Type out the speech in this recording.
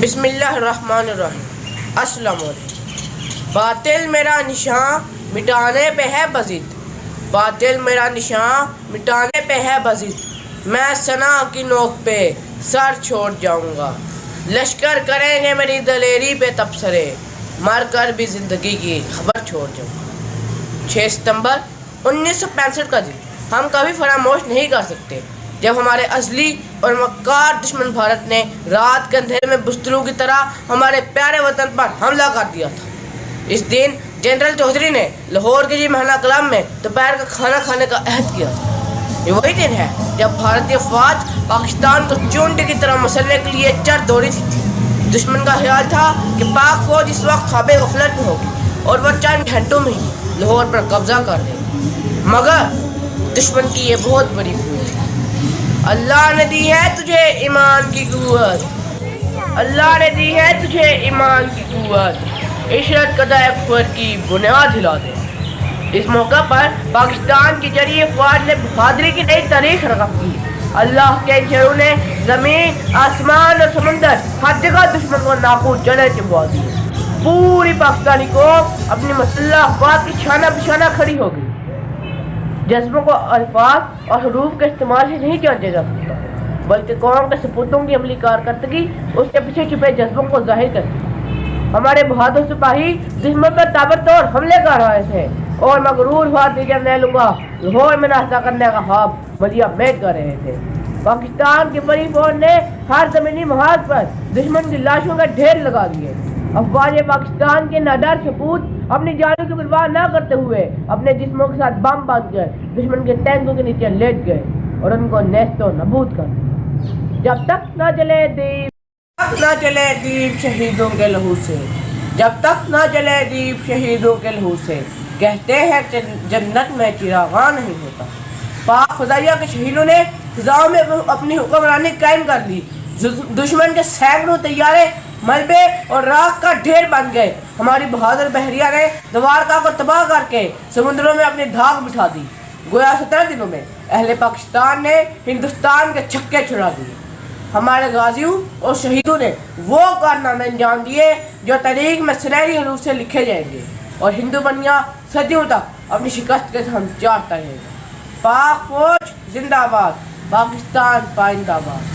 بسم اللہ الرحمن الرحیم۔ السلام علیکم۔ باطل میرا نشان مٹانے پہ ہے بزید، باطل میرا نشان مٹانے پہ ہے بزید، میں ثنا کی نوک پہ سر چھوڑ جاؤں گا، لشکر کریں گے میری دلیری پہ تبصرے، مر کر بھی زندگی کی خبر چھوڑ جاؤں گا۔ 6 ستمبر 1965 کا دن ہم کبھی فراموش نہیں کر سکتے جب ہمارے ازلی اور مکار دشمن بھارت نے رات کے اندھیرے میں بستروں کی طرح ہمارے پیارے وطن پر حملہ کر دیا تھا۔ اس دن جنرل چودھری نے لاہور کے جی محلہ کلام میں دوپہر کا کھانا کھانے کا عہد کیا تھا۔ یہ وہی دن ہے جب بھارتی افواج پاکستان کو چونٹی کی طرح مسلنے کے لیے چر دوڑی تھی۔ دشمن کا خیال تھا کہ پاک فوج اس وقت خواب غفلت میں ہوگی اور وہ چند گھنٹوں میں ہی لاہور پر قبضہ کر لے گی، مگر دشمن کی یہ بہت بڑی بھول تھی۔ اللہ نے دی ہے تجھے ایمان کی قوت، اللہ نے دی ہے تجھے ایمان کی قوت، عشرت قدہ کفر کی بنیاد ہلا دے۔ اس موقع پر پاکستان کی جری افواج نے بہادری کی نئی تاریخ رقم کی۔ اللہ کے شہروں نے زمین، آسمان اور سمندر ہر جگہ دشمن کو ناقوس جلے چبوا دی۔ پوری پاکستانی قوم اپنی مسلح افواج کی شانہ بشانہ کھڑی ہو گئی۔ جذبوں کو الفاظ اور حروف کے استعمال سے نہیں جانچا جا سکتا، بلکہ قوم کے سپوتوں کی عملی کارکردگی اس کے پیچھے چھپے جذبوں کو ظاہر کرتی۔ ہمارے بہادر سپاہی دشمن پر تابڑتوڑ حملے کر رہے تھے اور مغرور بھارتی جرنیلوں کا لاہور میں ناشتہ کرنے کا خواب ملیا میٹ کر رہے تھے۔ پاکستان کی بڑی فوج نے ہر زمینی محاذ پر دشمن کی لاشوں کا ڈھیر لگا دیے۔ افواج پاکستان کے نادر سپوت اپنی جانوں کی پرواہ نہ کرتے ہوئے اپنے جسموں کے ساتھ بم باندھ کر دشمن کے ٹینکوں کے نیچے لیٹ گئے اور ان کو نیست و نابود کر دیا۔ جب تک نہ جلے دیپ، نہ جلے دیپ شہیدوں کے لہو سے، جب تک نہ جلے دیپ شہیدوں کے لہو سے، کہتے ہیں جنت میں چراغاں نہیں ہوتا۔ پاک فضائیہ کے شہیدوں نے فضاؤں میں اپنی حکمرانی قائم کر لی۔ دشمن کے سینکڑوں طیارے ملبے اور راکھ کا ڈھیر بن گئے۔ ہماری بہادر بحریہ نے دوارکا کو تباہ کر کے سمندروں میں اپنی دھاک بٹھا دی۔ گویا 17 دنوں میں اہل پاکستان نے ہندوستان کے چھکے چھڑا دیے۔ ہمارے غازیوں اور شہیدوں نے وہ کارنامے انجام دیے جو تاریخ میں سنہری حروف سے لکھے جائیں گے اور ہندو بنیا صدیوں تک اپنی شکست کے ہم چارتا رہے گا۔ پاک فوج زندہ باد، پاکستان پائندہ باد۔